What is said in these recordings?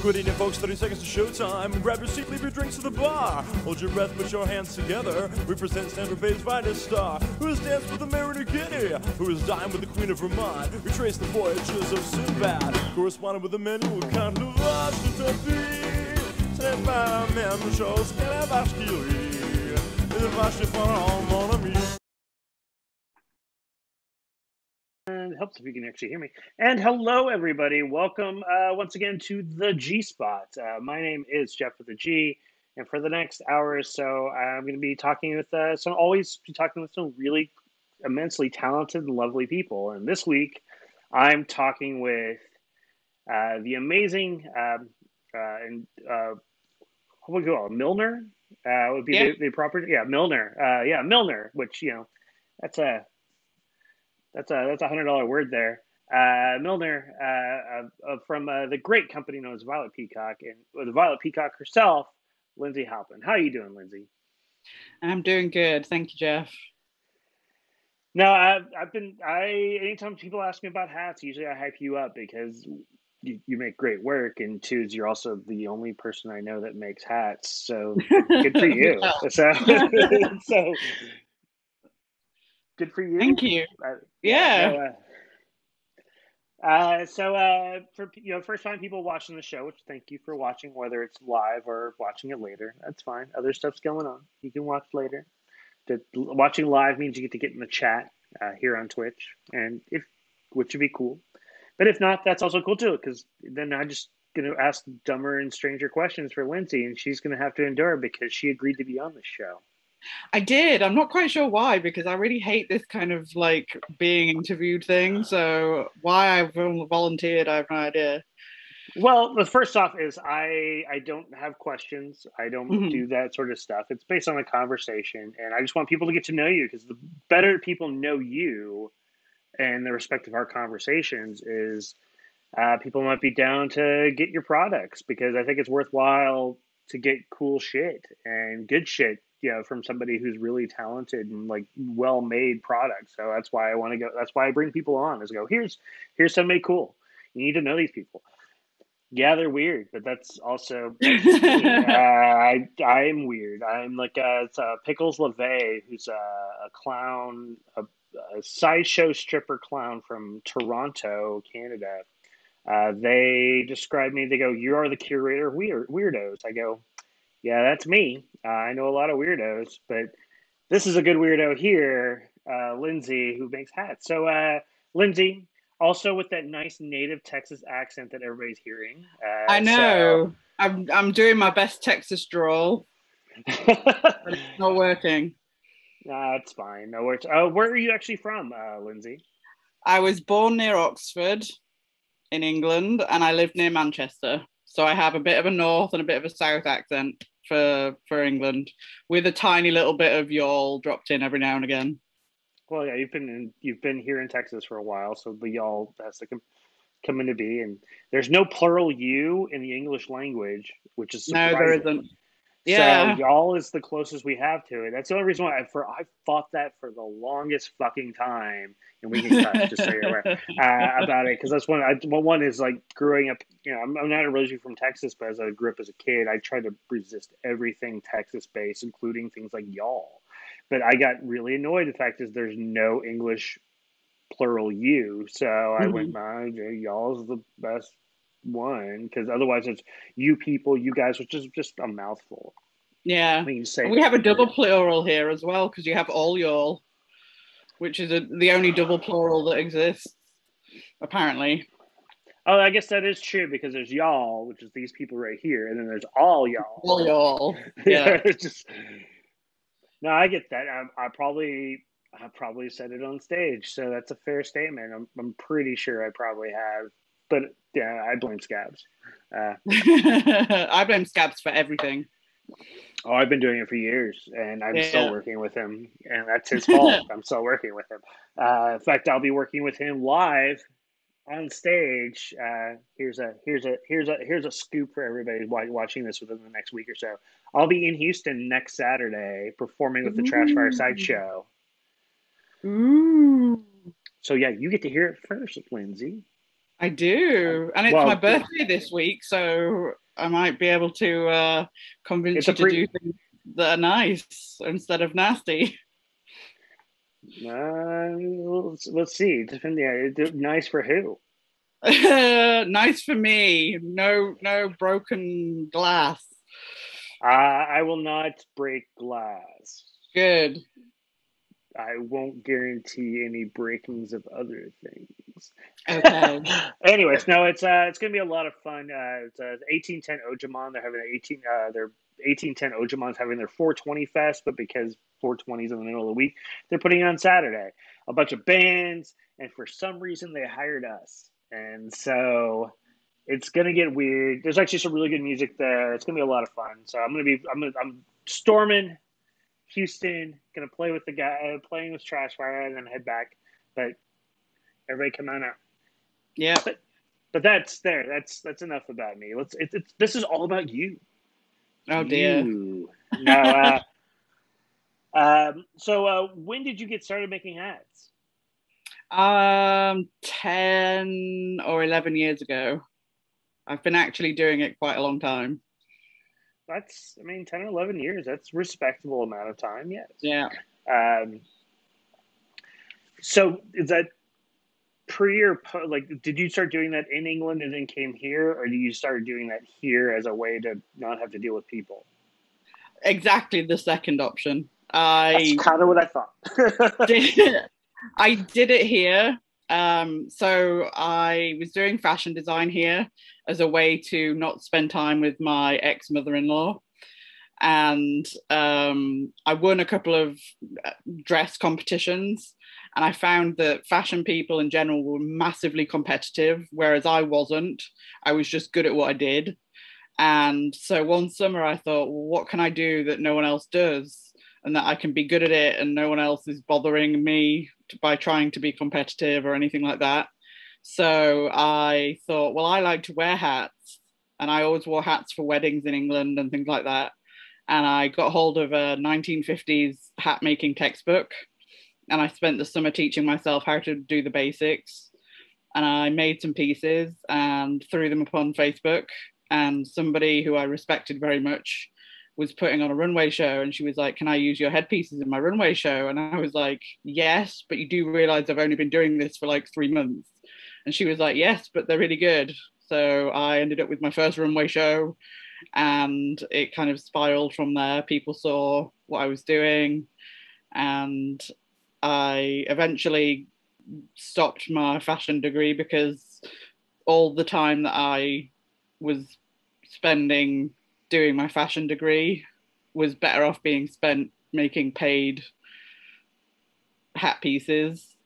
Quit eating, folks, 30 seconds to showtime. Grab your seat, leave your drinks to the bar. Hold your breath, put your hands together. We present Stanford Bay's finest star, who has danced with the Mariner Kitty, who has dined with the Queen of Vermont, who traced the voyages of Sinbad, corresponded with the men who kind of lost the tapis. C'est pas la même chose que la vache qui rit. La vache est fort, mon ami. And it helps if you can actually hear me. And hello, everybody. Welcome once again to the G Spot. My name is Geoff with the G, and for the next hour or so, I'm going to be talking with some really immensely talented and lovely people. And this week, I'm talking with the amazing what would we call it? Milliner? Would be the proper Milliner. Milliner, which that's a $100 word there. Milliner from the great company known as Violet Peacock, and with Violet Peacock herself, Lindsay Halpin. How are you doing, Lindsay? I'm doing good, thank you, Geoff. No, anytime people ask me about hats, usually I hype you up because you make great work, and two, you're also the only person I know that makes hats. So good for you. So good for you. Thank you. For first time people watching the show, which thank you for watching, whether it's live or watching it later. That's fine. Other stuff's going on. You can watch later. Watching live means you get in the chat here on Twitch, which would be cool. But if not, that's also cool too, because then I'm just going to ask dumber and stranger questions for Lindsay, and she's going to have to endure because she agreed to be on the show. I did. I'm not quite sure why, because I really hate this kind of like being interviewed thing. So why I've volunteered, I have no idea. Well, the first off is I don't have questions. I don't do that sort of stuff. It's based on a conversation, and I just want people to get to know you, because the better people know you and the respect of our conversations is people might be down to get your products, because I think it's worthwhile to get cool shit and good shit, from somebody who's really talented and like well-made products. So that's why I want to go. That's why I bring people on, is go, here's somebody cool. You need to know these people. Yeah, they're weird, but that's also I'm weird. I'm like it's Pickles LeVay, who's a clown, a sideshow stripper clown from Toronto, Canada. They describe me. They go, "You are the curator of weirdos." I go, "Yeah, that's me. I know a lot of weirdos, but this is a good weirdo here, Lindsay, who makes hats." So, Lindsay, also with that nice native Texas accent that everybody's hearing. I know. So... I'm doing my best Texas drawl. But it's not working. Nah, it's fine. No worries. Where are you actually from, Lindsay? I was born near Oxford in England, and I live near Manchester. So I have a bit of a north and a bit of a south accent for England, with a tiny little bit of y'all dropped in every now and again. Well, yeah, you've been here in Texas for a while, so the y'all has to come into be. And there's no plural you in the English language, which is surprising. No, there isn't. Yeah. So y'all is the closest we have to it. That's the only reason why I fought that for the longest fucking time, and we can cut just so you're aware about it, because that's one is like growing up. I'm not originally from Texas, but as I grew up as a kid, I tried to resist everything Texas based, including things like y'all. But I got really annoyed. The fact is, there's no English plural you, so I went, y'all's the best one, because otherwise it's you people, you guys, which is just a mouthful. Yeah, we have a double plural here as well, because you have all y'all, which is the only double plural that exists, apparently. Oh, I guess that is true, because there's y'all, which is these people right here, and then there's all y'all. All y'all. Yeah. No, I get that. I probably said it on stage, so that's a fair statement. I'm pretty sure I probably have. But yeah, I blame Scabs. I blame Scabs for everything. Oh, I've been doing it for years, and I'm still working with him, and that's his fault. I'm still working with him. In fact, I'll be working with him live on stage. Here's a scoop for everybody watching this within the next week or so. I'll be in Houston next Saturday performing with the Trash Fireside Show. Ooh. So yeah, you get to hear it first, Lindsay. I do, and it's my birthday this week, so I might be able to convince you to do things that are nice instead of nasty. Let's see. Nice for who? Nice for me. No broken glass. I will not break glass. Good. I won't guarantee any breakings of other things. Okay. Anyways, no, it's gonna be a lot of fun. It's 1810 Ojamon. They're having their 1810 Ojamon's having their 420 fest, but because 420 is in the middle of the week, they're putting it on Saturday. A bunch of bands, and for some reason they hired us, and so it's gonna get weird. There's actually some really good music there. It's gonna be a lot of fun. So I'm storming Houston, gonna play with the guy, playing with Trashfire, and then head back. But everybody come on out. Yeah. But that's there. That's enough about me. This is all about you. Oh dear. No. So when did you get started making hats? 10 or 11 years ago. I've been actually doing it quite a long time. 10 or 11 years. That's a respectable amount of time, yes. Yeah. So is that pre or did you start doing that in England and then came here, or did you start doing that here as a way to not have to deal with people? Exactly the second option. That's kind of what I thought. I did it here. So I was doing fashion design here as a way to not spend time with my ex-mother-in-law. And I won a couple of dress competitions, and I found that fashion people in general were massively competitive, whereas I wasn't. I was just good at what I did. And so one summer I thought, well, what can I do that no one else does, and that I can be good at it and no one else is bothering me by trying to be competitive or anything like that. So I thought, well, I like to wear hats, and I always wore hats for weddings in England and things like that. And I got hold of a 1950s hat making textbook, and I spent the summer teaching myself how to do the basics. And I made some pieces and threw them up on Facebook. And somebody who I respected very much was putting on a runway show, and she was like, can I use your headpieces in my runway show? And I was like, yes, but you do realize I've only been doing this for like 3 months. And she was like, yes, but they're really good. So I ended up with my first runway show, and it kind of spiraled from there. People saw what I was doing, and I eventually stopped my fashion degree because all the time that I was spending doing my fashion degree was better off being spent making paid hat pieces.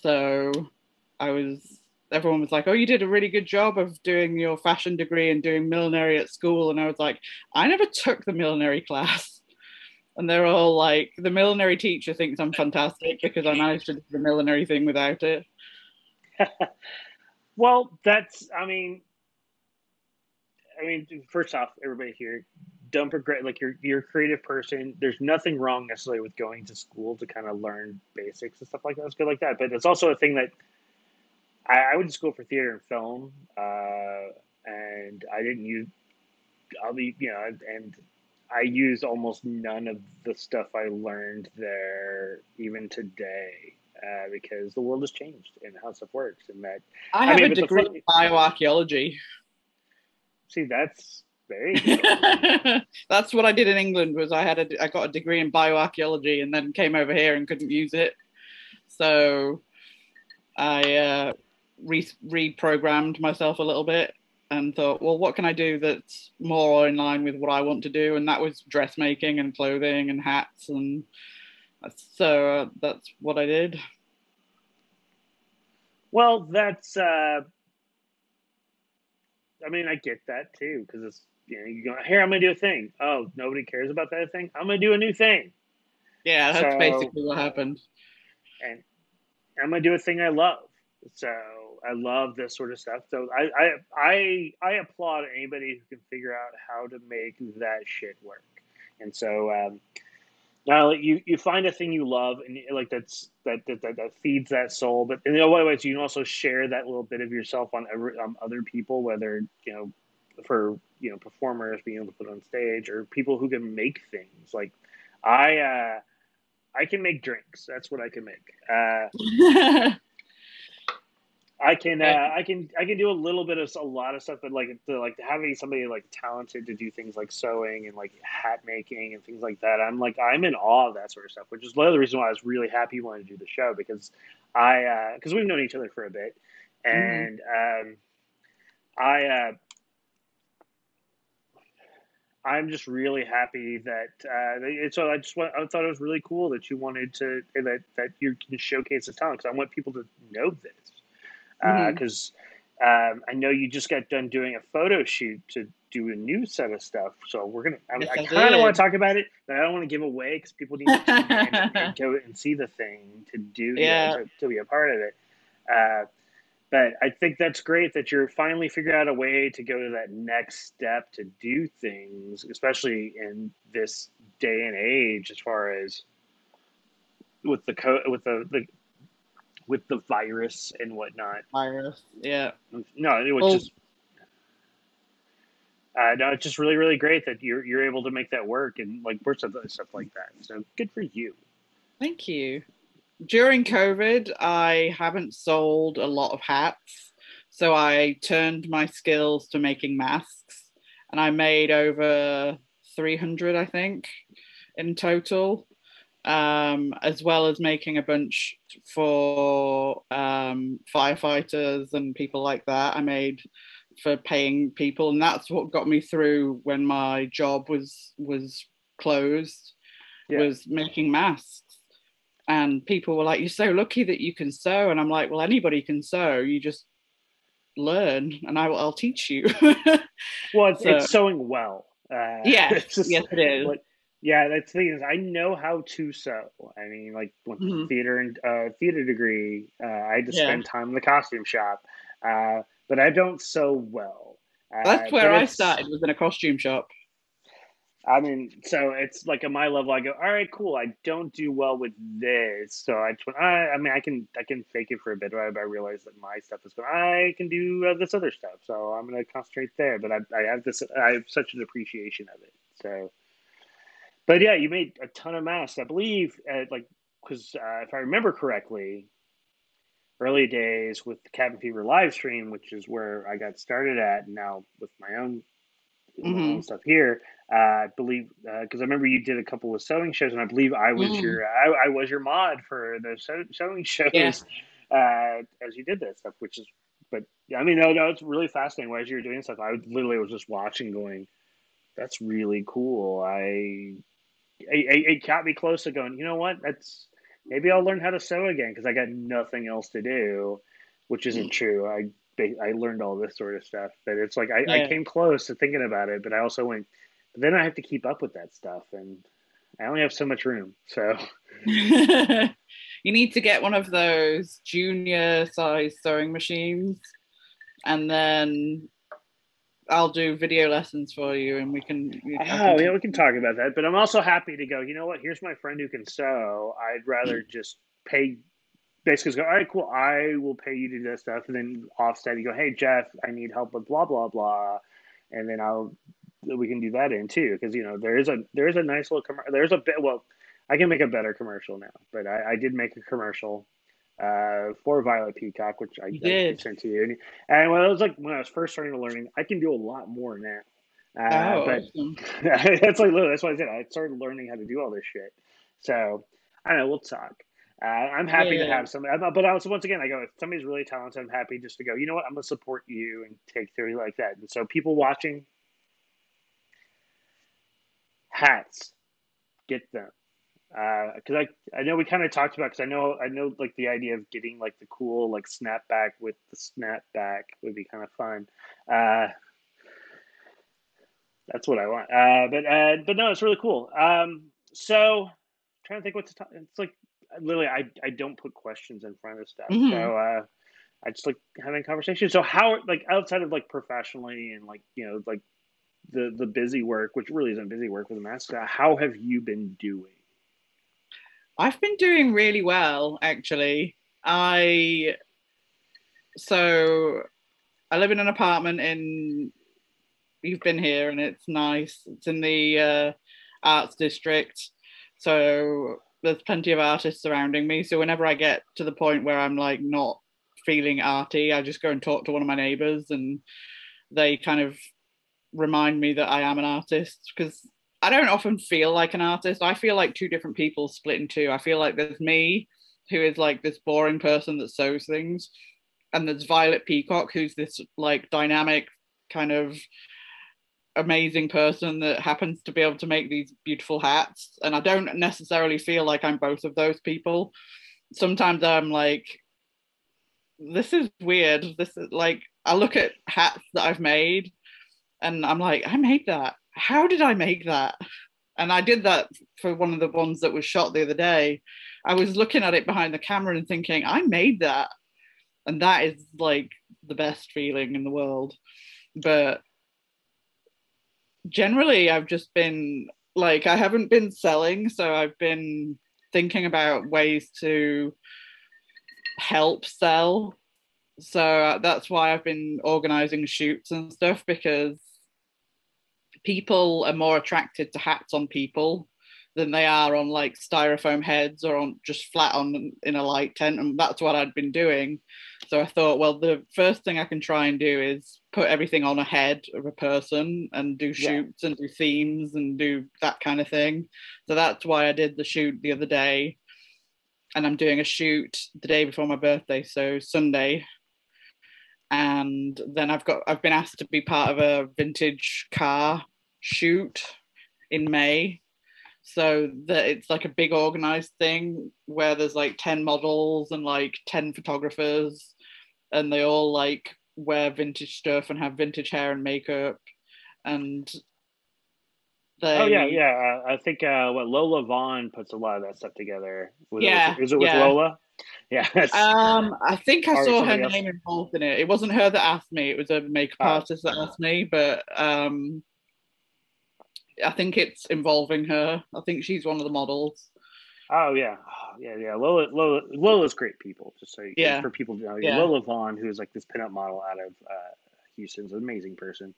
So everyone was like, oh, you did a really good job of doing your fashion degree and doing millinery at school. And I was like, I never took the millinery class. And they're all like, the millinery teacher thinks I'm fantastic because I managed to do the millinery thing without it. Well, first off, everybody here, don't regret, like you're a creative person. There's nothing wrong necessarily with going to school to kind of learn basics and stuff like that. It's good like that. But it's also a thing that I went to school for theater and film, and I didn't use, and I used almost none of the stuff I learned there even today, because the world has changed and how stuff works. And that I have a degree in bioarchaeology. See, that's very good. That's what I did in England. Was I got a degree in bioarchaeology and then came over here and couldn't use it, so I reprogrammed myself a little bit and thought, well, what can I do that's more in line with what I want to do? And that was dressmaking and clothing and hats, and so that's what I did. Well, that's I get that too, because it's, you go, here, I'm gonna do a thing. Oh, nobody cares about that thing. I'm gonna do a new thing. Yeah, that's basically what happened. And I'm gonna do a thing I love. So I love this sort of stuff. So I applaud anybody who can figure out how to make that shit work. And so Now, like, you find a thing you love, and like that feeds that soul. But in the other way, you can also share that little bit of yourself on other people, whether for performers being able to put on stage, or people who can make things. Like I can make drinks. That's what I can make. I can do a little bit of a lot of stuff, but like having somebody like talented to do things like sewing and like hat making and things like that. I'm in awe of that sort of stuff, which is one of the reasons why I was really happy you wanted to do the show, because because we've known each other for a bit, Mhm. and I I'm just really happy that so I thought it was really cool that you wanted to that you can showcase this talent, because I want people to know this, Mhm. because I know you just got done doing a photo shoot to do a new set of stuff. So Yes, I I kind of want did. to talk about it, but I don't want to give away, because people need to tune in and go and see the thing to do, Yeah. to be a part of it. Uh, but I think that's great that you're finally figuring out a way to go to that next step to do things, especially in this day and age, as far as with with the virus and whatnot. Virus. Yeah. No, it was Well, just no, it's just really, really great that you're able to make that work and like work stuff like that. So good for you. thank you. During COVID, I haven't sold a lot of hats. So I turned my skills to making masks, and I made over 300, I think, in total, as well as making a bunch for firefighters and people like that. I made for paying people, and that's what got me through when my job was closed, Yeah. was making masks. And people were like, "You're so lucky that you can sew," and I'm like, "Well, anybody can sew. You just learn, and I'll teach you." Well, So it's sewing well. yes, It's just yes, it is. like, yeah, that's the thing is I know how to sew. I mean, like with Mm-hmm. theater and theater degree, I had to Yeah, spend time in the costume shop, but I don't sew well. that's But where I it's started. Was in a costume shop. I mean, so it's like at my level, I go, all right, cool. I don't do well with this, so I just went. I mean, I can fake it for a bit, but I realize that my stuff is going. I can do this other stuff, so I'm going to concentrate there. But I have this. I have such an appreciation of it. So, but yeah, you made a ton of masks, I believe. Like, because if I remember correctly, early days with the Cabin Fever live stream, which is where I got started at, and now with my own Mm-hmm. stuff here. I believe because I remember you did a couple of sewing shows, and I believe Mm. I was your mod for the sewing Yeah. shows as you did that stuff, which is. But yeah, I mean, no, it's really fascinating. As you were doing stuff, I literally was just watching, going, "That's really cool." It got me close to going, you know what? That's maybe I'll learn how to sew again, because I got nothing else to do, which isn't true. I learned all this sort of stuff, but it's like I Yeah. came close to thinking about it, but I also went, but then I have to keep up with that stuff, and I only have so much room. So You need to get one of those junior size sewing machines, and then I'll do video lessons for you, and I can oh yeah, teach we can you. talk about that. But I'm also happy to go. You know what? Here's my friend who can sew. I'd rather just pay basically go, all right, cool. I will pay you to do that stuff, and then offset. You go, hey Geoff, I need help with blah blah blah, and then we can do that in too, because there is a nice little there's a bit. Well, I can make a better commercial now, but I did make a commercial for Violet Peacock, which You I can did. send to you. And when I was first starting to learning, I can do a lot more now. Oh, But awesome. that's like literally that's what I said. I started learning how to do all this shit. So I don't know. We'll talk. I'm happy to Yeah. have somebody, but also once again, I go if somebody's really talented, I'm happy just to go. You know what? I'm gonna support you and take theory like that. And so people watching, hats, get them. Because I know we kind of talked about, because I know like the idea of getting like the cool like snapback with the snapback would be kind of fun. Uh, that's what I want. But no, it's really cool. So trying to think what to talk. It's like literally I don't put questions in front of stuff. Hmm. So I just like having conversations. So how like outside of like professionally and like like the busy work, which really isn't busy work with the mask, how have you been doing? I've been doing really well, actually. So I live in an apartment you've been here and it's nice. It's in the arts district. So there's plenty of artists surrounding me. So whenever I get to the point where I'm like not feeling arty, I just go and talk to one of my neighbors and they kind of remind me that I am an artist, because I don't often feel like an artist. I feel like two different people split in two. I feel like there's me, who is like this boring person that sews things, and there's Violet Peacock, who's this like dynamic kind of amazing person that happens to be able to make these beautiful hats. And I don't necessarily feel like I'm both of those people. Sometimes I'm like, this is weird. This is like, I look at hats that I've made and I'm like, I made that. How did I make that? And I did that for one of the ones that was shot the other day. I was looking at it behind the camera and thinking, I made that. And that is like the best feeling in the world. But generally, I've just been like, I haven't been selling. So I've been thinking about ways to help sell. So that's why I've been organizing shoots and stuff, because people are more attracted to hats on people than they are on like styrofoam heads or on just flat on in a light tent. And that's what I'd been doing. So I thought, well, the first thing I can try and do is put everything on a head of a person and do shoots and do themes and do that kind of thing. So that's why I did the shoot the other day. And I'm doing a shoot the day before my birthday, so Sunday. And then I've been asked to be part of a vintage car shoot in May. So that it's like a big organized thing where there's like 10 models and like 10 photographers, and they all like wear vintage stuff and have vintage hair and makeup. And I think what Lola Vaughn puts a lot of that stuff together. Was it with Lola? Yeah. I think I saw her name involved in it. It wasn't her that asked me. It was a makeup artist that asked me, but I think it's involving her. I think she's one of the models. Lola's great people. Just so for people to know, Lola Vaughn, who is like this pinup model out of Houston's an amazing person.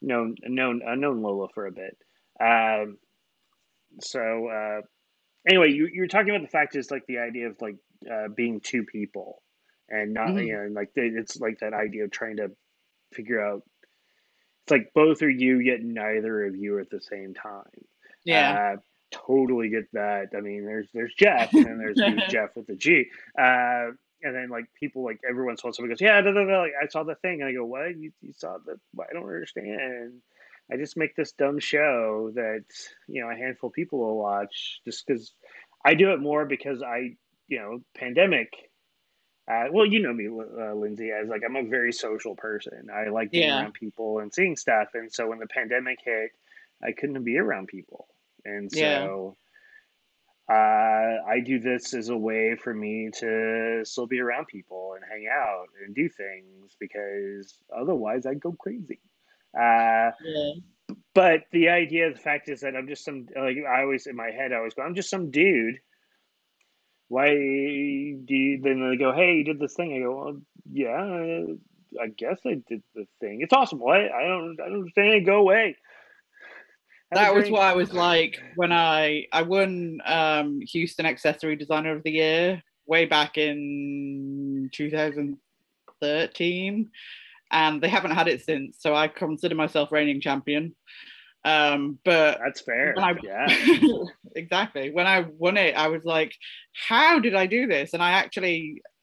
Known Lola for a bit. Anyway, you're talking about the fact is like the idea of like being two people and not like it's like that idea of trying to figure out. It's like both are you, yet neither of you at the same time. Yeah. Totally get that. I mean, there's Geoff, and then there's Geoff with the G. And then like people like every once in a while somebody goes, yeah, like I saw the thing, and I go, what? You saw the? I don't understand. I just make this dumb show that a handful of people will watch just because I do it more because pandemic. Well, you know me, Lindsay, as like I'm a very social person. I like being around people and seeing stuff. And so when the pandemic hit, I couldn't be around people. And so I do this as a way for me to still be around people and hang out and do things, because otherwise I'd go crazy. But the fact is that I'm just some, like I always, in my head, I always go, I'm just some dude. Why do you, then they go, hey, you did this thing. I go, well, yeah, I guess I did the thing. It's awesome. What? I don't understand. Go away. That was what I was like when I won Houston Accessory Designer of the Year way back in 2013, and they haven't had it since. So I consider myself reigning champion. But that's fair. Exactly. When I won it, I was like, how did I do this? And I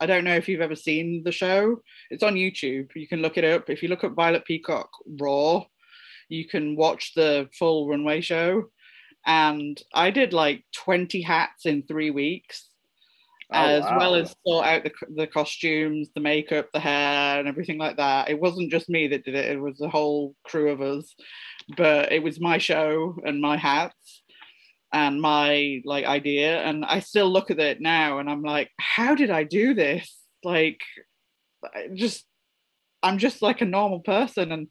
don't know if you've ever seen the show. It's on YouTube. You can look it up. If you look up Violet Peacock Raw, you can watch the full runway show. And I did like 20 hats in 3 weeks, well as sort out the costumes, the makeup, the hair, and everything like that. It wasn't just me that did it. It was a whole crew of us. But it was my show and my hats and my like idea. And I still look at it now and I'm like, how did I do this? Like, I'm just like a normal person. And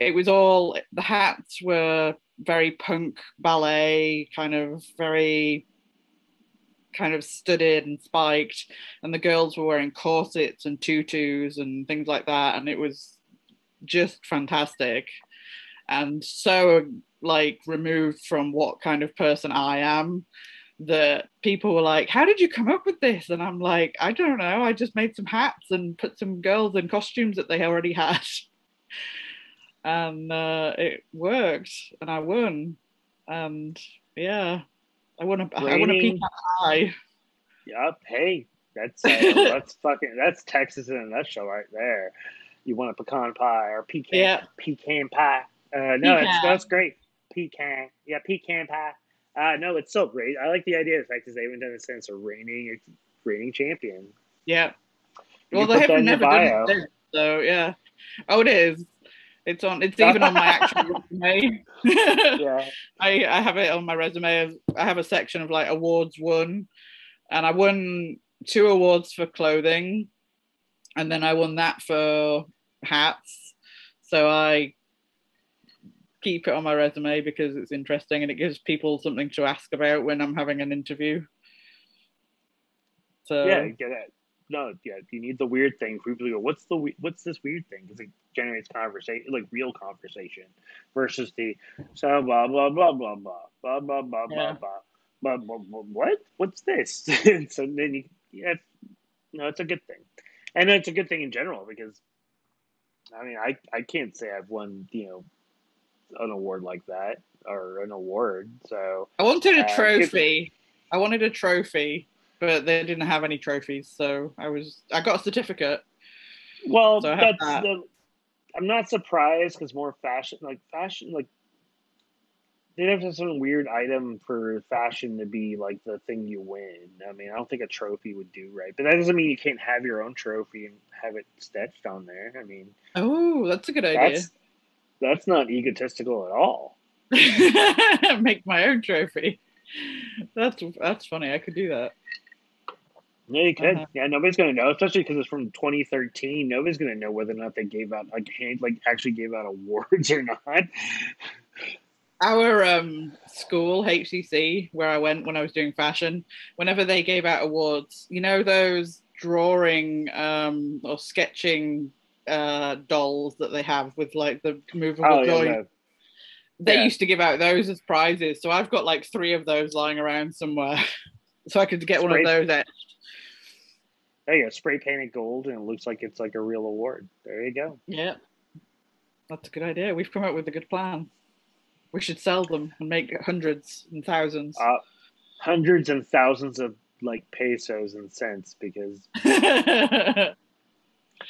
it was all, the hats were very punk ballet, kind of very kind of studded and spiked, and the girls were wearing corsets and tutus and things like that, and it was just fantastic and so like removed from what kind of person I am that people were like, how did you come up with this? And I'm like, I don't know, I just made some hats and put some girls in costumes that they already had. And it worked and I won. And yeah, I won a peacock pie. Yep. Hey, that's Texas in a nutshell right there. You want a pecan pie or pecan pie. No, that's great. Pecan pie. No, it's so great. I like the idea of the fact that they haven't done it since a reigning champion. Yeah. Well, they haven't never done it, so yeah. Oh, it is. It's even on my actual resume. Yeah. I have it on my resume. I have a section of like awards won, and I won 2 awards for clothing, and then I won that for hats. So I keep it on my resume because it's interesting and it gives people something to ask about when I'm having an interview. So yeah, get it. No, yeah, you need the weird thing. People go, what's this weird thing? Because it generates conversation, like real conversation, versus the so blah blah blah blah blah blah blah blah blah blah. What? What's this? So then it's a good thing, and it's a good thing in general because, I mean, I can't say I've won an award like that or an award. So I wanted a trophy. I wanted a trophy, but they didn't have any trophies, so I got a certificate. Well, so I'm not surprised because more fashion, like they'd have to have some weird item for fashion to be like the thing you win. I mean, I don't think a trophy would do right, but that doesn't mean you can't have your own trophy and have it stitched on there. I mean, oh, that's a good idea. That's not egotistical at all. Make my own trophy. That's funny. I could do that. Yeah, you could. Yeah, nobody's gonna know, especially because it's from 2013. Nobody's gonna know whether or not they gave out actually gave out awards or not. Our school, HCC, where I went when I was doing fashion, whenever they gave out awards, those drawing or sketching dolls that they have with like the movable joint. They used to give out those as prizes, so I've got like 3 of those lying around somewhere, so I could get one of those etched. There you go, spray painted gold, and it looks like it's like a real award. There you go. Yeah, that's a good idea. We've come up with a good plan. We should sell them and make hundreds and thousands. Hundreds and thousands of like pesos and cents, because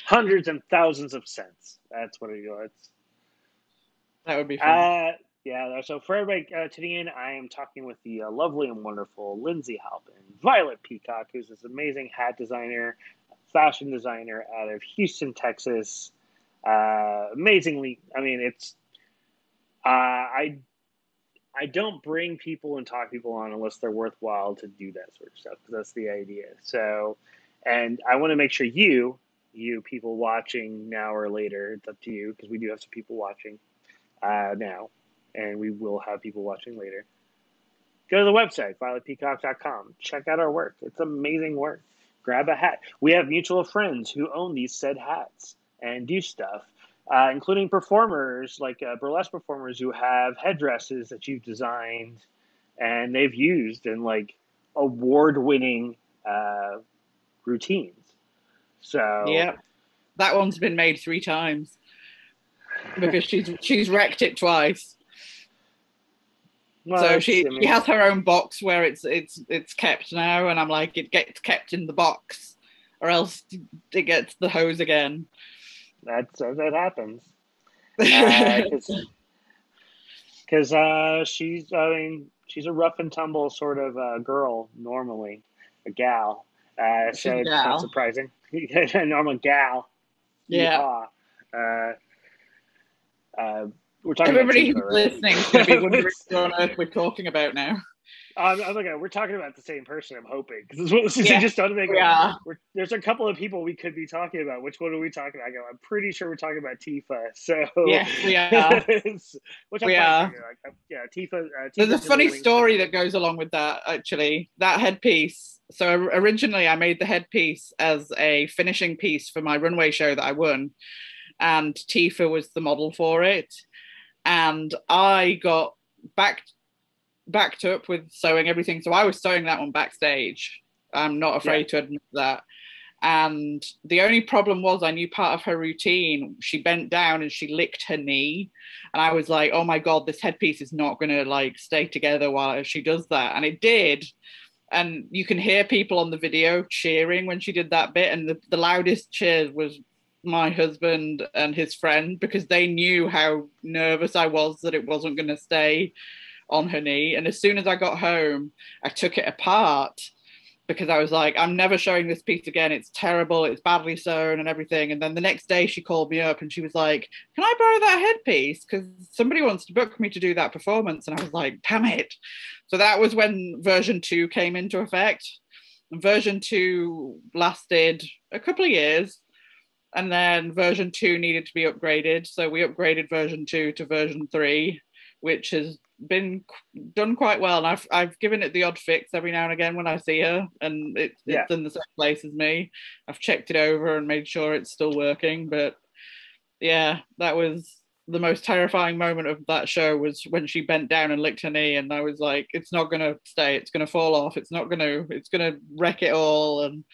hundreds and thousands of cents. That's what it is. That would be fun. Yeah. So for everybody tuning in, I am talking with the lovely and wonderful Lindsay Halpin, Violet Peacock, who's this amazing hat designer, fashion designer out of Houston, Texas. Amazingly, I mean, it's I don't bring people and talk people on unless they're worthwhile to do that sort of stuff, because that's the idea. So, and I want to make sure you people watching now or later, it's up to you, because we do have some people watching now, and we will have people watching later. Go to the website, violetpeacock.com. Check out our work. It's amazing work. Grab a hat. We have mutual friends who own these said hats and do stuff, including performers, like burlesque performers who have headdresses that you've designed and they've used in like award-winning routines. So yeah, that one's been made 3 times because she's wrecked it twice. Well, so she has her own box where it's kept now, and I'm like, it gets kept in the box, or else it gets the hose again. That happens. Because she's a rough and tumble sort of girl normally, a gal. So it's not surprising. A normal gal. Yeah. We're talking Everybody about Tifa, who's listening is going to be wondering what on earth we're talking about now. I'm like, we're talking about the same person, I'm hoping. Because just don't make there's a couple of people we could be talking about. Which one are we talking about? I'm pretty sure we're talking about Tifa. So yes, we are. Yeah, Tifa. There's a funny story that goes along with that. Actually, that headpiece So originally I made the headpiece as a finishing piece for my runway show that I won, and Tifa was the model for it. And I got backed up with sewing everything. So I was sewing that one backstage. I'm not afraid to admit that. And the only problem was I knew part of her routine. She bent down and she licked her knee. And I was like, oh my God, this headpiece is not going to like stay together while she does that. And it did. And you can hear people on the video cheering when she did that bit. And the loudest cheers was my husband and his friend, because they knew how nervous I was that it wasn't going to stay on her knee. And as soon as I got home, I took it apart because I was like, I'm never showing this piece again. It's terrible. It's badly sewn and everything. And then the next day she called me up and she was like, can I borrow that headpiece? Because somebody wants to book me to do that performance. And I was like, damn it. So that was when version 2 came into effect. And version 2 lasted a couple of years. And then version 2 needed to be upgraded. So we upgraded version 2 to version 3, which has been done quite well. And I've given it the odd fix every now and again when I see her, and it's in the same place as me. I've checked it over and made sure it's still working. But yeah, that was the most terrifying moment of that show, was when she bent down and licked her knee, and I was like, it's not going to stay, it's going to fall off, it's going to wreck it all. And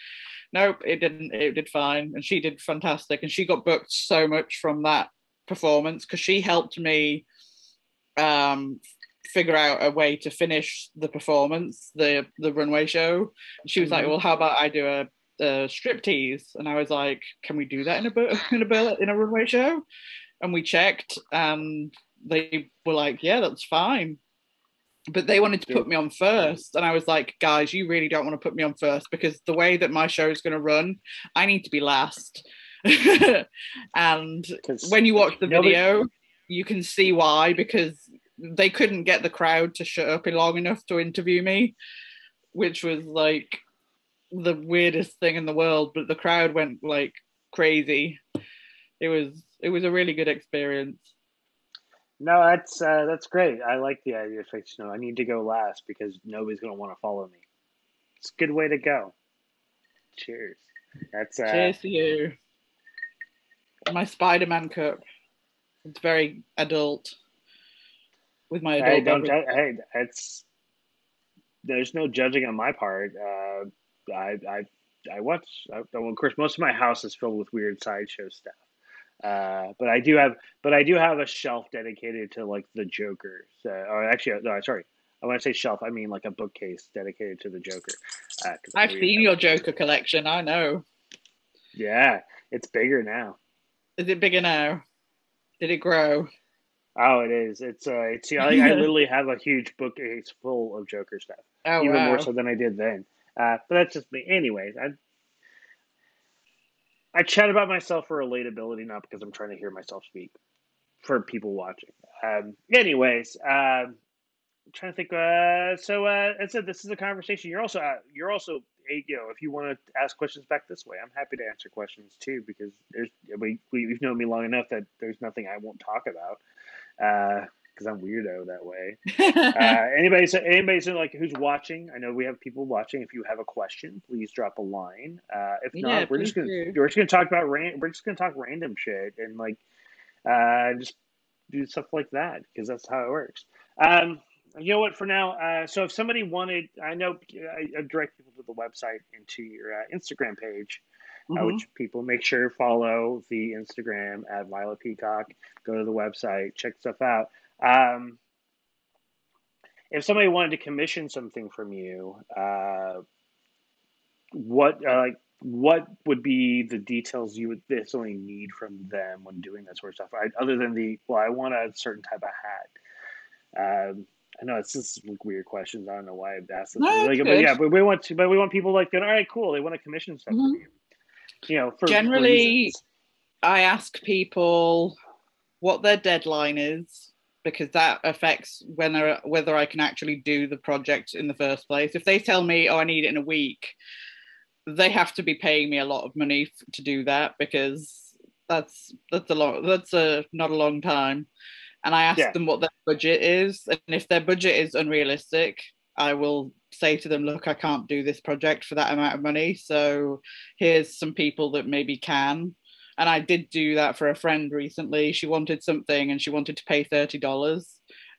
nope, it didn't. It did fine, and she did fantastic, and she got booked so much from that performance because she helped me figure out a way to finish the performance, the runway show. And she was like, well, how about I do a striptease? And I was like, can we do that in a runway show? And we checked, and they were like, yeah, that's fine. But they wanted to put me on first. And I was like, guys, you really don't want to put me on first, because the way that my show is going to run, I need to be last. And when you watch the video, you can see why, because they couldn't get the crowd to shut up long enough to interview me, which was like the weirdest thing in the world. But the crowd went like crazy. It was a really good experience. No, that's great. I like the idea of, I need to go last because nobody's going to want to follow me. It's a good way to go. Cheers. Cheers to you. My Spider-Man cup. It's very adult. With my adult. There's no judging on my part. I watch. Well, of course, most of my house is filled with weird sideshow stuff. But I do have a shelf dedicated to like the Joker. So, or actually, no, sorry. When I say shelf, I mean like a bookcase dedicated to the Joker. I've seen your Joker collection. I know. Yeah, it's bigger now. Is it bigger now? Did it grow? Oh, it is. It's I literally have a huge bookcase full of Joker stuff. Oh, even wow. more so than I did then. But that's just me. Anyways, I chat about myself for relatability, not because I'm trying to hear myself speak for people watching. Anyways, I'm trying to think. So I said this is a conversation. You're also if you want to ask questions back this way, I'm happy to answer questions too, because we've known me long enough that there's nothing I won't talk about. Because I'm weirdo that way. Anybody like who's watching? I know we have people watching. If you have a question, please drop a line. If not, we're just gonna talk random shit and like just do stuff like that, because that's how it works. You know what? For now, so if somebody wanted, I know I direct people to the website and to your Instagram page. Which people make sure follow the Instagram at Violet Peacock. Go to the website, check stuff out. If somebody wanted to commission something from you, what would be the details you would necessarily need from them when doing that sort of stuff? Other than I want a certain type of hat. I know it's just like weird questions. I don't know why I've asked this. But we want people like going, all right, cool. They want to commission stuff from you. Generally, I ask people what their deadline is, because that affects whether I can actually do the project in the first place. If they tell me, I need it in a week, they have to be paying me a lot of money to do that, because that's not a long time. And I ask them what their budget is, and if their budget is unrealistic, I will say to them, look, I can't do this project for that amount of money, so here's some people that maybe can. And I did do that for a friend recently. She wanted something and she wanted to pay $30,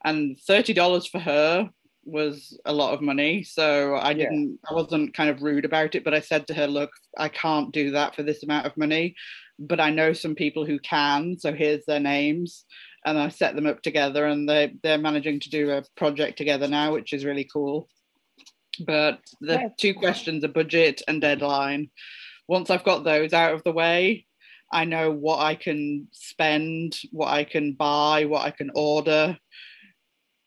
and $30 for her was a lot of money. So I wasn't kind of rude about it, but I said to her, look, I can't do that for this amount of money, but I know some people who can, so here's their names. And I set them up together, and they're managing to do a project together now, which is really cool. But the two questions are budget and deadline. Once I've got those out of the way, I know what I can spend, what I can buy, what I can order,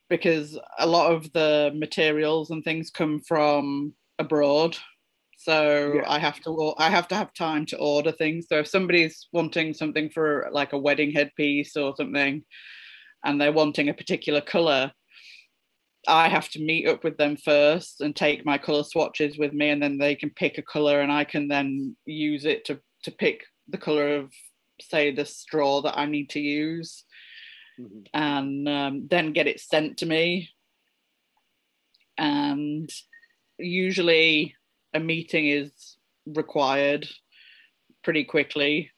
because a lot of the materials and things come from abroad. So I have to have time to order things. So if somebody's wanting something for like a wedding headpiece or something, and they're wanting a particular color, I have to meet up with them first and take my color swatches with me, and then they can pick a color, and I can then use it to pick the color of, say, the straw that I need to use, and then get it sent to me. And usually a meeting is required pretty quickly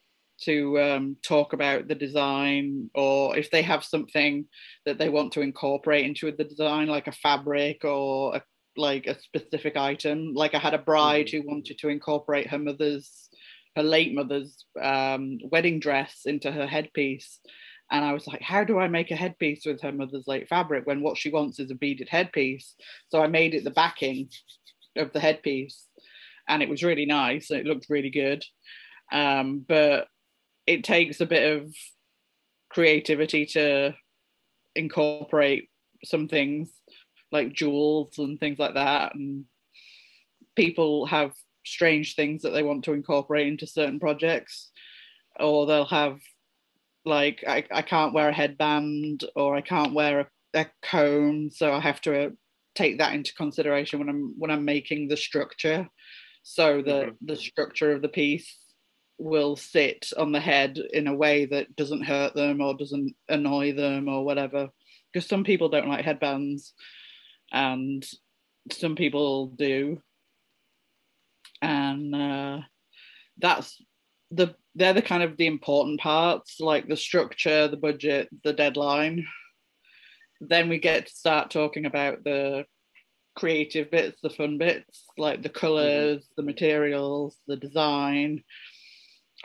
to talk about the design, or if they have something that they want to incorporate into the design, like a fabric or like a specific item. Like I had a bride who wanted to incorporate her late mother's wedding dress into her headpiece. And I was like, how do I make a headpiece with her mother's late fabric when what she wants is a beaded headpiece? So I made it the backing of the headpiece, and it was really nice. It looked really good. But it takes a bit of creativity to incorporate some things like jewels and things like that. And people have strange things that they want to incorporate into certain projects, or they'll have like, I can't wear a headband, or I can't wear a comb, so I have to take that into consideration when I'm making the structure, so that the structure of the piece will sit on the head in a way that doesn't hurt them or doesn't annoy them or whatever. Because some people don't like headbands and some people do. And they're the kind of the important parts, like the structure, the budget, the deadline. Then we get to start talking about the creative bits, the fun bits, like the colors, the materials, the design.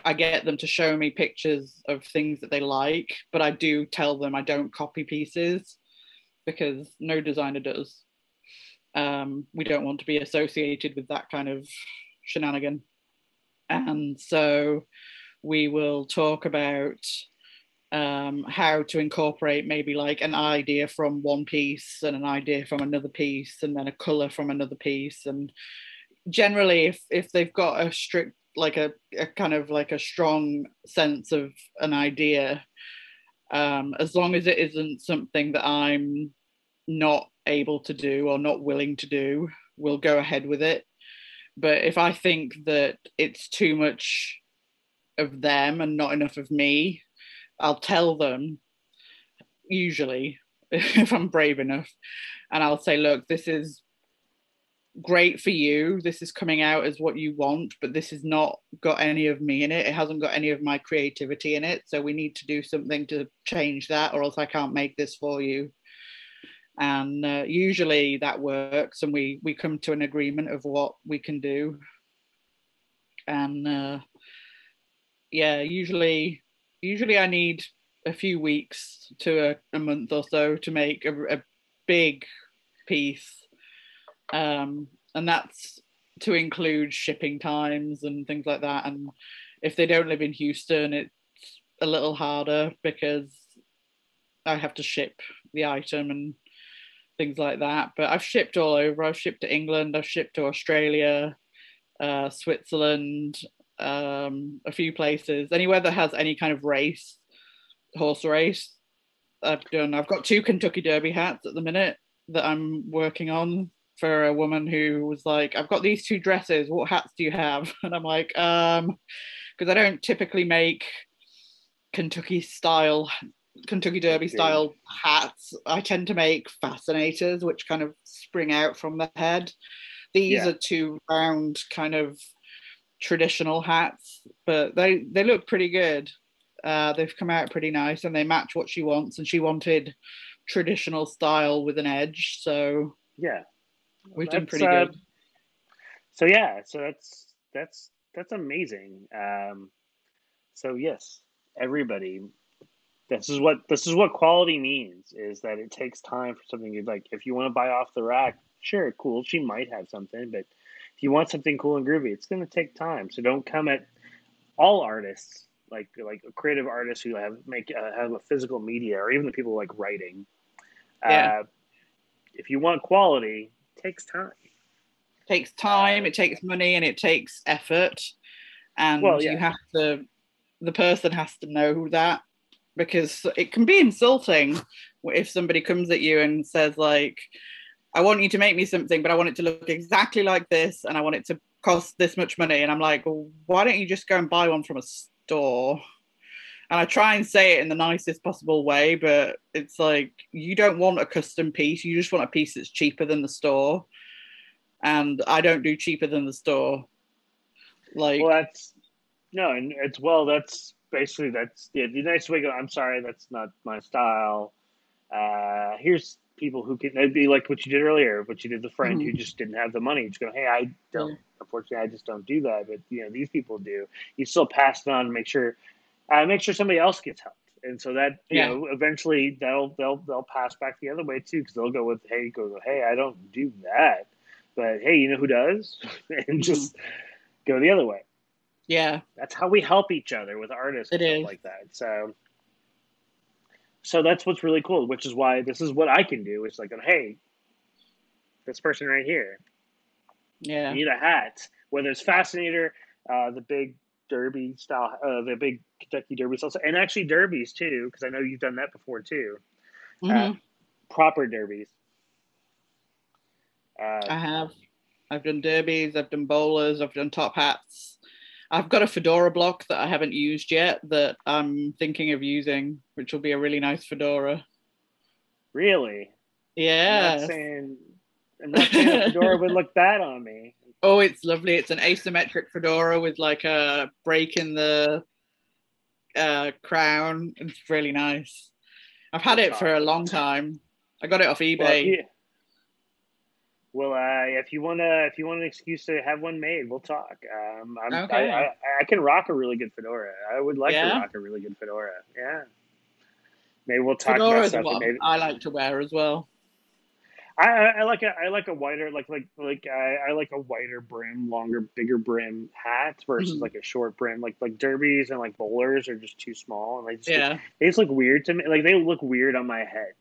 I get them to show me pictures of things that they like, but I do tell them I don't copy pieces, because no designer does. We don't want to be associated with that kind of shenanigan. And so we will talk about how to incorporate maybe like an idea from one piece and an idea from another piece, and then a color from another piece. And generally, if they've got a strict, like a kind of like a strong sense of an idea, as long as it isn't something that I'm not able to do or not willing to do, we'll go ahead with it. But if I think that it's too much of them and not enough of me, I'll tell them, usually, if I'm brave enough, and I'll say, look, this is great for you, this is coming out as what you want, but this has not got any of me in it, it hasn't got any of my creativity in it, so we need to do something to change that, or else I can't make this for you. And usually that works, and we come to an agreement of what we can do. And usually I need a few weeks to a month or so to make a big piece. And that's to include shipping times and things like that. And if they don't live in Houston, it's a little harder, because I have to ship the item and things like that. But I've shipped all over. I've shipped to England, I've shipped to Australia, Switzerland, a few places, anywhere that has any kind of race, horse race. I've got 2 Kentucky Derby hats at the minute that I'm working on for a woman who was like, I've got these 2 dresses, what hats do you have? And I'm like, because I don't typically make Kentucky style Kentucky Derby style hats. I tend to make fascinators, which kind of spring out from the head. These are two round kind of traditional hats, but they look pretty good. They've come out pretty nice, and they match what she wants, and she wanted traditional style with an edge, so we've done pretty good. So that's amazing. So yes, everybody, this is what quality means, is that it takes time for something. You like, if you want to buy off the rack, sure, cool, she might have something, but if you want something cool and groovy, it's going to take time. So don't come at all artists, like creative artists who have a physical media, or even the people like writing. If you want quality, it takes time. It takes money, and it takes effort, and you have to, the person has to know that, because it can be insulting if somebody comes at you and says, like, I want you to make me something, but I want it to look exactly like this, and I want it to cost this much money. And I'm like, well, why don't you just go and buy one from a store? And I try and say it in the nicest possible way, but it's like, you don't want a custom piece. You just want a piece that's cheaper than the store. And I don't do cheaper than the store. Like, well, that's basically, that's the nice way to go, I'm sorry, that's not my style. Here's people who can, it'd be like what you did earlier, what you did, the friend who just didn't have the money. Just go, hey, unfortunately, I just don't do that. But, these people do. You still pass it on and make sure somebody else gets helped. And so that, eventually they'll pass back the other way too, because they'll go with, hey, I don't do that. But hey, you know who does? And just go the other way. Yeah. That's how we help each other with artists and stuff like that. So that's what's really cool, which is why this is what I can do. It's like, hey, this person right here. Yeah. You need a hat, whether it's Fascinator, the big Derby style, the big Kentucky Derby style, and actually derbies too, because I know you've done that before too. Proper derbies. I have. I've done derbies, I've done bowlers, I've done top hats. I've got a fedora block that I haven't used yet that I'm thinking of using, which will be a really nice fedora. Really? Yeah. I'm not saying a fedora would look bad on me. Oh, it's lovely. It's an asymmetric fedora with like a break in the crown. It's really nice. I've had it for a long time. I got it off eBay. Well, if you want an excuse to have one made, we'll talk. I can rock a really good fedora. I would like to rock a really good fedora. Yeah. Maybe we'll talk about stuff. I like to wear as well. I like a wider I like a wider brim, longer, bigger brim hat versus like a short brim. Like derbies and like bowlers are just too small, and they just look weird to me. Like, they look weird on my head.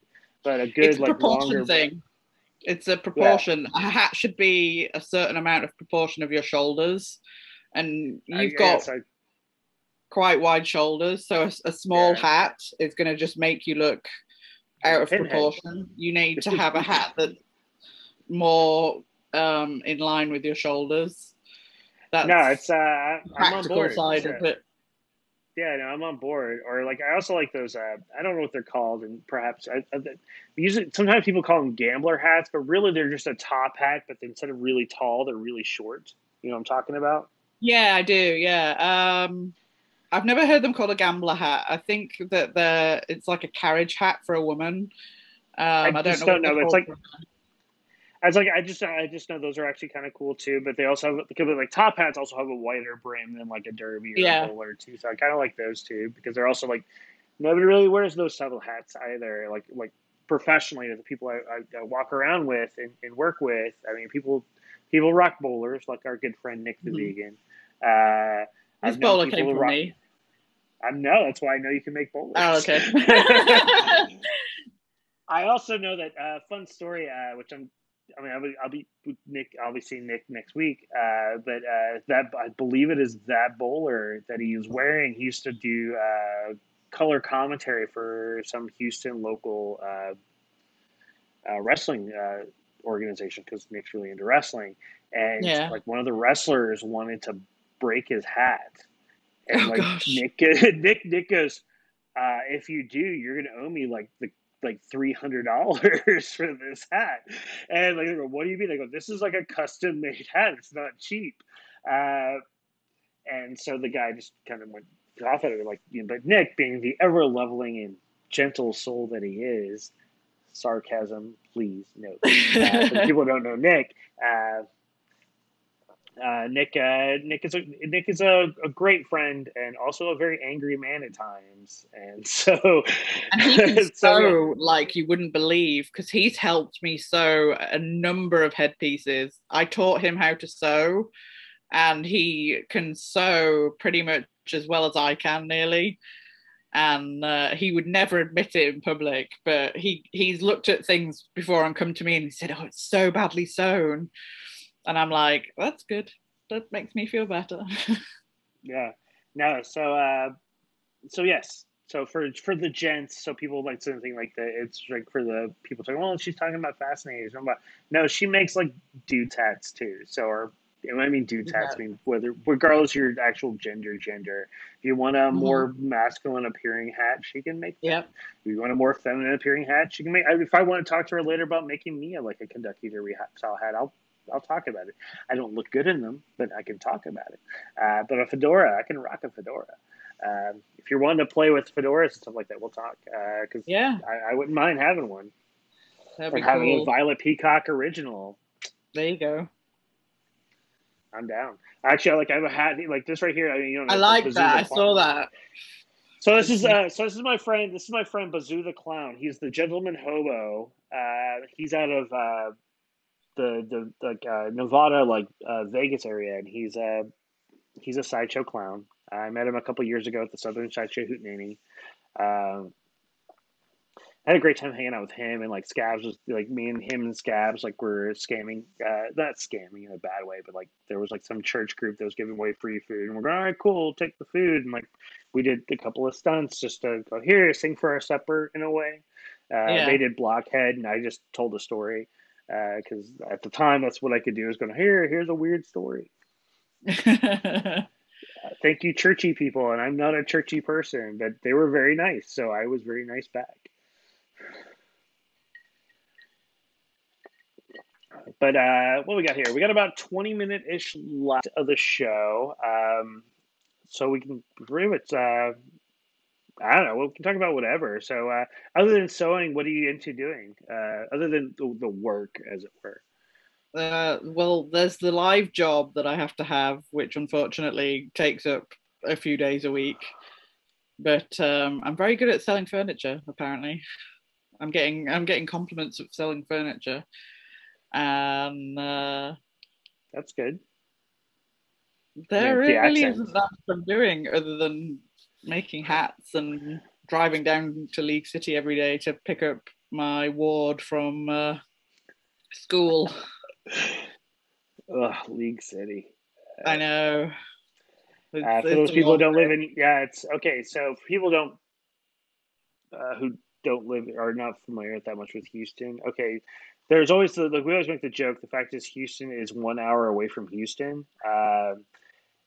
But a good, it's a proportion thing. It's a proportion. A hat should be a certain amount of proportion of your shoulders, and you've got quite wide shoulders, so a small hat is going to just make you look out of proportion. You need to have a hat that's more in line with your shoulders. That's I'm on board. Side of it. Yeah, no, I'm on board. Or like, I also like those. I don't know what they're called, and perhaps usually sometimes people call them gambler hats, but really they're just a top hat. But instead of really tall, they're really short. You know what I'm talking about? Yeah, I do. Yeah, I've never heard them called a gambler hat. I think that it's like a carriage hat for a woman. I don't know. It's like. I just know those are actually kind of cool too, but they also have, because like top hats also have a wider brim than like a derby or a bowler too. So I kind of like those too, because they're also like, nobody really wears those subtle hats either. Like professionally, the people I walk around with and work with. I mean, people rock bowlers, like our good friend Nick the vegan. This bowler came from me. I know, that's why I know you can make bowlers. Oh, okay. I also know that fun story, which I'll be seeing Nick next week. But that, I believe it is that bowler that he was wearing. He used to do color commentary for some Houston local wrestling organization, because Nick's really into wrestling. And like, one of the wrestlers wanted to break his hat, and Nick goes, if you do, you're gonna owe me like $300 for this hat. And like, I go, what do you mean? I go, this is like a custom made hat. It's not cheap. And so the guy just kind of went off at it, like, but Nick, being the ever leveling and gentle soul that he is, sarcasm, please note. For the people who don't know Nick, Nick is a great friend and also a very angry man at times, and so and he can sew like you wouldn't believe, because he's helped me sew a number of headpieces. I taught him how to sew, and he can sew pretty much as well as I can, nearly. And he would never admit it in public, but he's looked at things before and come to me and he said, "Oh, it's so badly sewn." And I'm like, that's good. That makes me feel better. Yeah. No. So yes. So for the gents, so people like something like that. It's like for the people talking, well, she's talking about fascinators. I'm about, no, she makes like dude hats too. So, or I mean dude hats, I mean regardless of your actual gender. If you want a more masculine appearing hat, she can make that. Yep. If you want a more feminine appearing hat, she can make. If I want to talk to her later about making me a Kentucky Derby style hat, I'll talk about it. I don't look good in them, but I can talk about it. But a fedora, I can rock a fedora. If you're wanting to play with fedoras and stuff like that, we'll talk. Because I wouldn't mind having one. That'd be having cool. a Violet Peacock original. There you go. I'm down. Actually, I have a hat like this right here. I mean, I like that. I saw that. So this is my friend. This is my friend Bazoo the Clown. He's the gentleman hobo. He's out of the Nevada, Vegas area, and he's a sideshow clown. I met him a couple years ago at the Southern Sideshow Hootenanny. I had a great time hanging out with him, and like Scabs was like me and him and Scabs were scamming, not scamming in a bad way, but like there was like some church group that was giving away free food, and we're going, all right, cool, take the food, and like we did a couple of stunts just to go here, sing for our supper in a way. They did Blockhead, and I just told a story because at the time that's what I could do is going, here's a weird story. Thank you, churchy people, and I'm not a churchy person, but they were very nice, so I was very nice back. But what we got here? We got about 20-minute-ish left of the show. So we can pretty much, I don't know, we can talk about whatever. So other than sewing, what are you into doing? Other than the work, as it were? Well, there's the live job that I have to have, which unfortunately takes up a few days a week. But I'm very good at selling furniture, apparently. I'm getting compliments of selling furniture. And that's good. There really isn't that much I'm doing other than making hats and driving down to League City every day to pick up my ward from school. Ugh, League City. I know. For those people who don't live in, it's okay. So for people who don't live or are not familiar that much with Houston, okay. There's always we always make the joke. The fact is, Houston is 1 hour away from Houston, but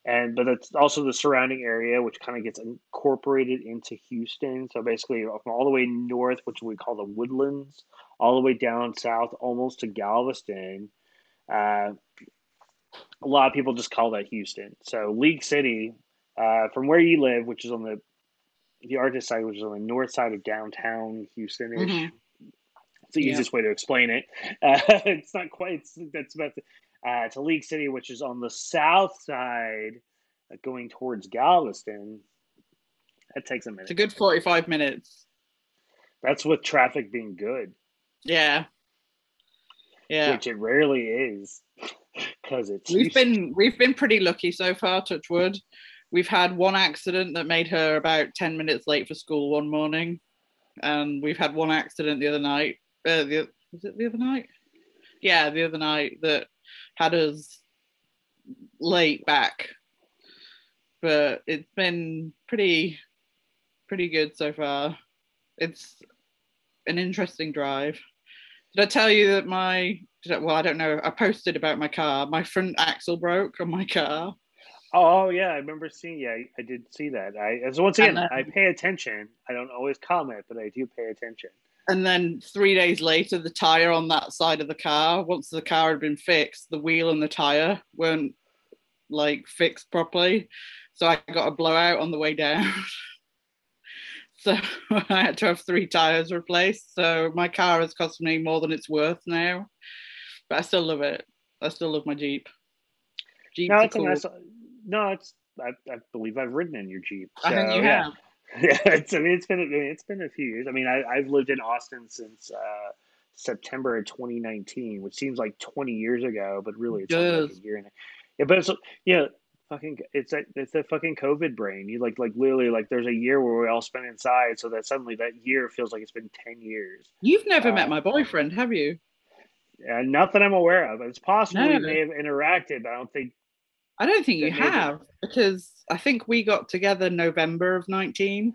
it's also the surrounding area, which kind of gets incorporated into Houston. So basically, from all the way north, which we call the Woodlands, all the way down south, almost to Galveston. A lot of people just call that Houston. So League City, from where you live, which is on the artist side, which is on the north side of downtown Houston-ish. Mm-hmm. It's the easiest way to explain it. It's not quite. That's about to League City, which is on the south side, going towards Galveston. That takes a minute. It's a good 45 minutes. That's with traffic being good. Yeah. Which it rarely is, because it's. We've been pretty lucky so far. Touch wood. We've had one accident that made her about 10 minutes late for school one morning, and we've had one accident the other night. Was it the other night? Yeah, the other night that had us late back. But it's been pretty good so far. It's an interesting drive. Did I tell you that I don't know. I posted about my car. My front axle broke on my car. Oh yeah, I remember seeing. Yeah, I did see that. So once And again, then, I pay attention. I don't always comment, but I do pay attention. and then 3 days later, the tire on that side of the car, once the car had been fixed, the wheel and the tire weren't like fixed properly. So I got a blowout on the way down. So I had to have 3 tires replaced. So my car has cost me more than it's worth now. But I still love it. I still love my Jeep. No, Jeeps are it's a cool. nice. No, it's. I believe I've ridden in your Jeep. I think So you yeah, have. yeah. It's been a few years. I mean, I've lived in Austin since September of 2019, which seems like 20 years ago, but really It it's only like a does. year and a, yeah. But it's yeah, fucking it's a fucking COVID brain. You like literally like there's a year where we all spent inside, so that suddenly that year feels like it's been 10 years. You've never met Uh, my boyfriend, have you? Not that I'm aware of. It's possible we No. may have interacted, but I don't think I don't think you that maybe. have because I think we got together November of 19.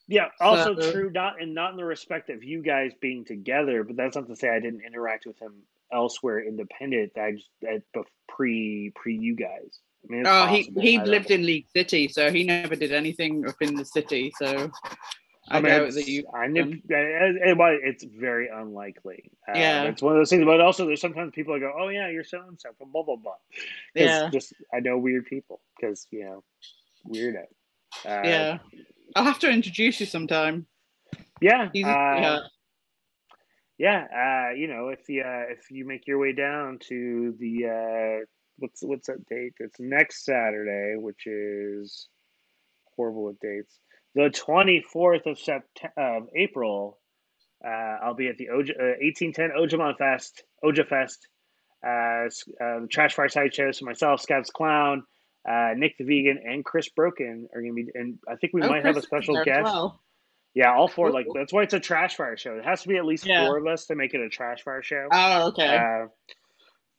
Yeah, So, also true, not in the respect of you guys being together, but that's not to say I didn't interact with him elsewhere independent. I just pre you guys. I mean, it's oh, he possible. he I don't. lived in League City, so he never did anything up in the city. So I I mean, doubt that you. it's very unlikely. But Yeah, it's one of those things. But also, there's sometimes people that go, "Oh yeah, you're so and so from blah blah blah," because yeah, just I know weird people because weirdo. Uh, yeah. I'll have to introduce you sometime. yeah, He's a sweetheart. yeah. If you make your way down to the what's that date? It's next Saturday, which is horrible with dates. The 24th of April. I'll be at the 1810 Ojamon Fest, Oja Fest, the Trash Fire Sideshow. So myself, Scouts Clown, Nick the Vegan, and Chris Broken are going to be, and I think we Oh, might have Chris a is special there as guest. well. Yeah, all four. Like Cool. that's why it's a Trash Fire show. It has to be at least Yeah. four of us to make it a Trash Fire show. Oh, okay.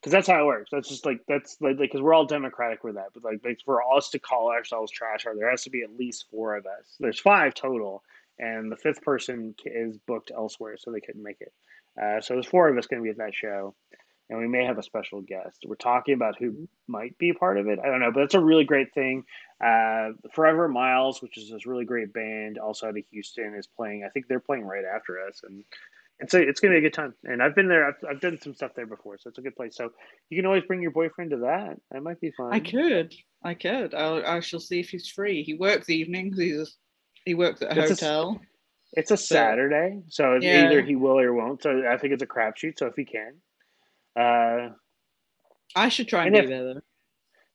Because that's how it works. That's just that's because we're all democratic with that. But like for us to call ourselves Trash Fire, there has to be at least four of us. There's five total, and the fifth person is booked elsewhere, so they couldn't make it. So there's four of us going to be at that show, and we may have a special guest. We're talking about who might be part of it. I don't know, but it's a really great thing. Forever Miles, which is this really great band, also out of Houston, is playing. I think they're playing right after us, and it's going to be a good time. And I've been there. I've done some stuff there before, so it's a good place. So you can always bring your boyfriend to that. That might be I fun. could. I could. I shall see if he's free. He works evenings. He works at a It's hotel. it's a But Saturday, so either yeah, he will or won't. So I think it's a crapshoot. So if he can, uh, I should try and and be if there though.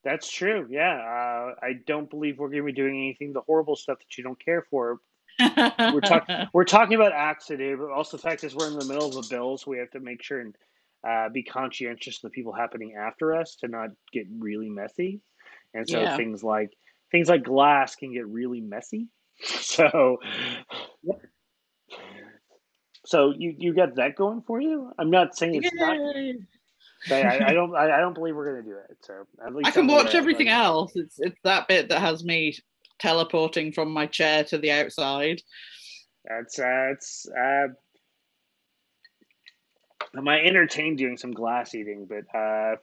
that's true, yeah, I don't believe we're going to be doing anything the horrible stuff that you don't care for. We're talking about acts today, but also the fact is we're in the middle of a bill, so we have to make sure and be conscientious of the people happening after us to not get really messy. And so Yeah. things like glass can get really messy. So so you got that going for you. I'm not saying it's not. Yay. But I don't believe we're gonna do it. So at I least can I'm watch aware of everything it. else. It's that bit that has me teleporting from my chair to the outside. That's it's I might entertain doing some glass eating, but I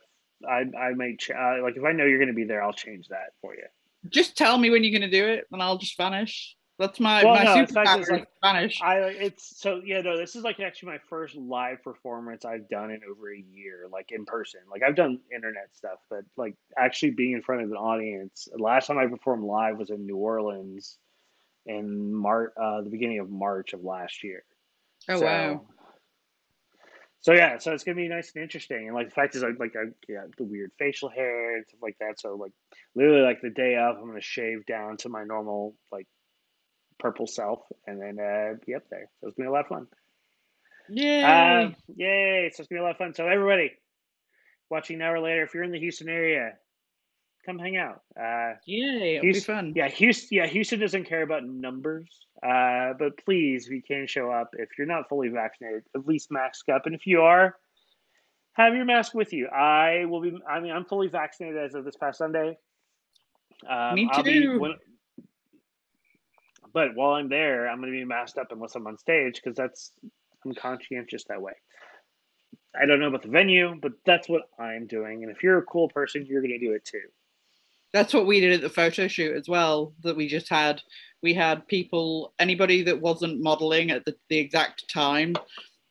might like if I know you're gonna be there, I'll change that for you. Just tell me when you're going to do it, and I'll just vanish. That's Well, my no, the fact is superpower is like vanish. it's so yeah no this is like actually my first live performance I've done in over a year, like in person. Like I've done internet stuff, but like actually being in front of an audience. The last time I performed live was in New Orleans in the beginning of March of last year. Oh wow. So so yeah, so it's gonna be nice and interesting. And like the fact is, yeah, the weird facial hair and stuff like that. So like literally like the day of, I'm gonna shave down to my normal like purple self, and then be up there. So it's gonna be a lot of fun. Yay. Yay! So it's gonna be a lot of fun. So everybody watching now or later, if you're in the Houston area, come hang out. Yay. It'll be Houston, fun. Houston doesn't care about numbers. But please, if you can show up, if you're not fully vaccinated, at least mask up. And if you are, have your mask with you. I'm fully vaccinated as of this past Sunday. Me I'll be too. but while I'm there, I'm going to be masked up unless I'm on stage because I'm conscientious that way. I don't know about the venue, but that's what I'm doing. And if you're a cool person, you're going to do it too. That's what we did at the photo shoot as well, that we just had. We had people, anybody that wasn't modeling at the exact time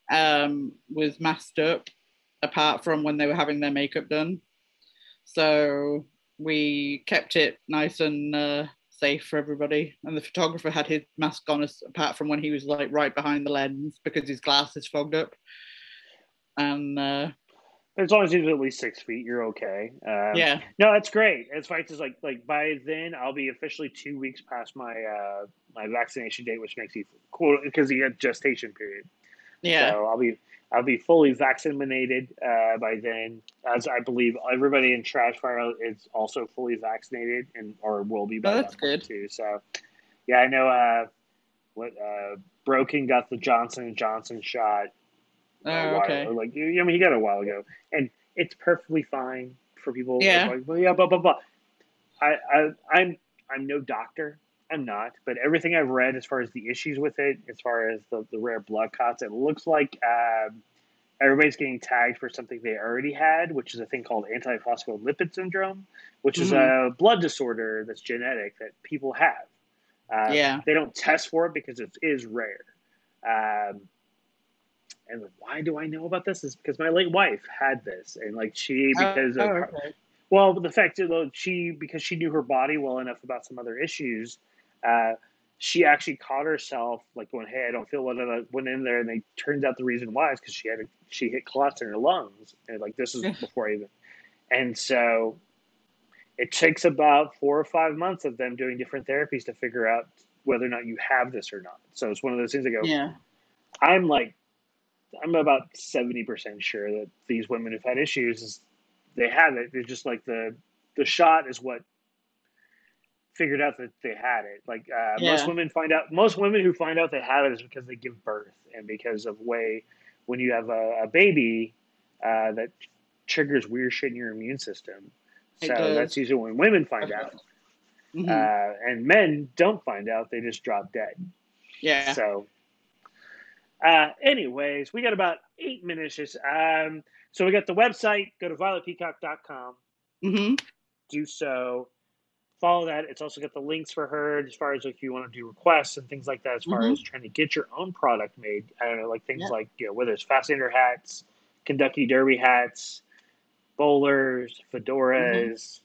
was masked up, apart from when they were having their makeup done. So we kept it nice and safe for everybody. And the photographer had his mask on, apart from when he was like right behind the lens because his glasses fogged up. And as long as he's at least 6 feet, you're okay. yeah. No, that's great. It's fine. It's like by then I'll be officially 2 weeks past my my vaccination date, which makes you cool because you get gestation period. Yeah. So I'll be fully vaccinated by then, as I believe everybody in Trash Fire is also fully vaccinated and or will be by that's that point good too. So yeah, I know Broken got the Johnson & Johnson shot. okay. Like I mean, he got it a while ago, and it's perfectly fine for people. Yeah. Like, well, yeah, blah blah blah. I'm no doctor. I'm not, but everything I've read as far as the issues with it, as far as the rare blood clots, it looks like everybody's getting tagged for something they already had, which is a thing called Anti-Phospholipid Syndrome, which is a blood disorder that's genetic that people have. Yeah. They don't test for it because it is rare. And why do I know about this? Is because my late wife had this, and like well, the fact that because she knew her body well enough about some other issues, she actually caught herself like going, "Hey, I don't feel well." And I went in there, and they turned out the reason why is because she hit clots in her lungs, and like this is before I even, and so it takes about 4 or 5 months of them doing different therapies to figure out whether or not you have this or not. So it's one of those things. I go, yeah. I'm about 70% sure that these women who've had issues, they have it. It's just like the shot is what figured out that they had it. Like most women who find out they have it is because they give birth and because of when you have a baby that triggers weird shit in your immune system. So that's usually when women find out. And men don't find out; they just drop dead. Yeah. So. Anyways, we got about 8 minutes. So we got the website. Go to violetpeacock.com. Do so. Follow that. It's also got the links for her as far as if you want to do requests and things like that. As far as trying to get your own product made, I don't know, like things like whether it's Fascinator hats, Kentucky Derby hats, bowlers, fedoras,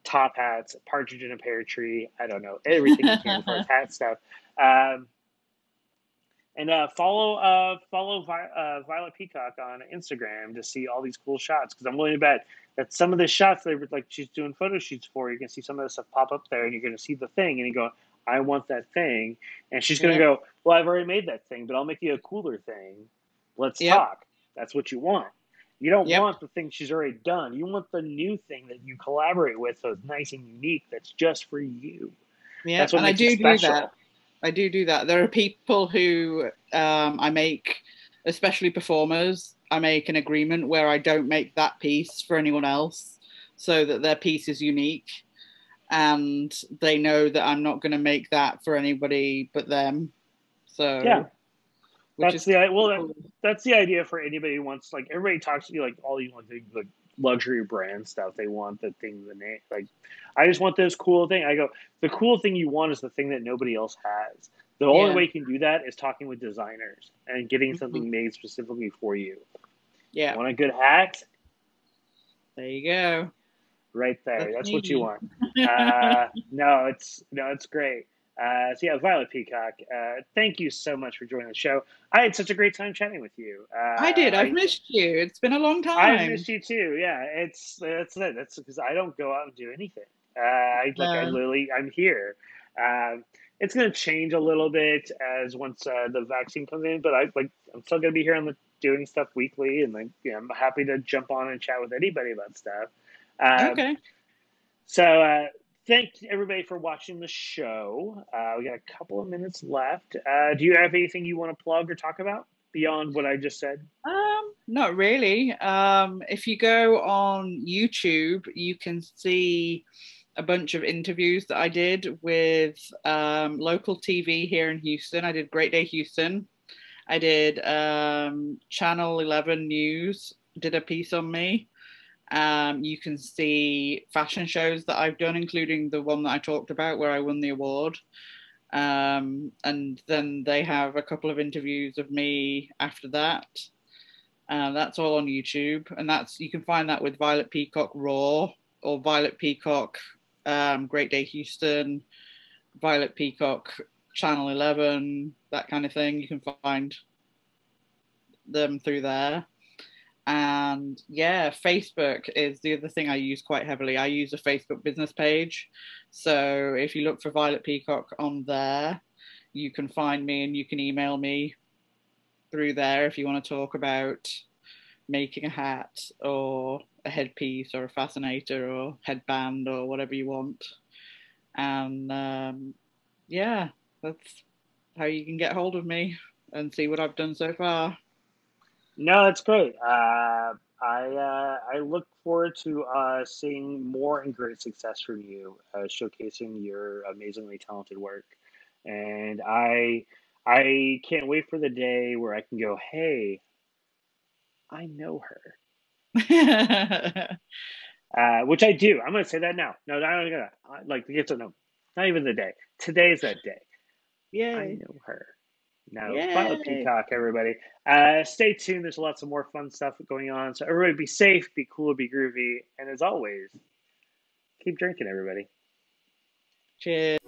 top hats, partridge in a pear tree. I don't know, everything you can as far as hat stuff. And follow Violet Peacock on Instagram to see all these cool shots. Because I'm willing to bet that some of the shots they were like she's doing photo shoots for, you can see some of the stuff pop up there, and you're going to see the thing, and you go, "I want that thing," and she's going to go, "Well, I've already made that thing, but I'll make you a cooler thing. Let's talk." That's what you want. You don't want the thing she's already done. You want the new thing that you collaborate with, so it's nice and unique. That's just for you. Yeah, that's what and makes it special. Do that. I do that. There are people who I make, especially performers, I make an agreement where I don't make that piece for anyone else so that their piece is unique. And they know that I'm not going to make that for anybody but them. So yeah, that's the idea for anybody who wants, like, everybody talks to you like all these like luxury brand stuff. They want the thing, the name. Like, I just want this cool thing. I go, the cool thing you want is the thing that nobody else has. The only way you can do that is talking with designers and getting something made specifically for you. Yeah. Want a good hat? There you go. Right there. That's what you want. No, it's great. So yeah, Violet Peacock, thank you so much for joining the show. I had such a great time chatting with you. I did. I've missed you. It's been a long time. I've missed you too. Yeah, that's because I don't go out and do anything. I'm here. It's going to change a little bit as once the vaccine comes in, but I'm still going to be here doing stuff weekly, and I'm happy to jump on and chat with anybody about stuff. Okay. So thank everybody for watching the show. We got a couple of minutes left. Do you have anything you want to plug or talk about beyond what I just said? Not really. If you go on YouTube, you can see a bunch of interviews that I did with local TV here in Houston. I did Great Day Houston. I did Channel 11 News, did a piece on me. You can see fashion shows that I've done, including the one that I talked about where I won the award. And then they have a couple of interviews of me after that. That's all on YouTube, and you can find that with Violet Peacock Raw or Violet Peacock Great Day Houston, Violet Peacock Channel 11, that kind of thing. You can find them through there. And yeah, Facebook is the other thing I use quite heavily. I use a Facebook business page. So if you look for Violet Peacock on there, you can find me and you can email me through there if you want to talk about making a hat or a headpiece or a fascinator or headband or whatever you want. And yeah, that's how you can get hold of me and see what I've done so far. No, that's great. I look forward to seeing more and great success from you, showcasing your amazingly talented work. And I can't wait for the day where I can go, hey, I know her. Which I do. I'm going to say that now. No, I'm not going to. Like, the no, not even the day. Today's that day. Yay. I know her. Now, Yay. Violet Peacock, everybody. Stay tuned. There's lots of more fun stuff going on. So everybody be safe, be cool, be groovy. And as always, keep drinking, everybody. Cheers.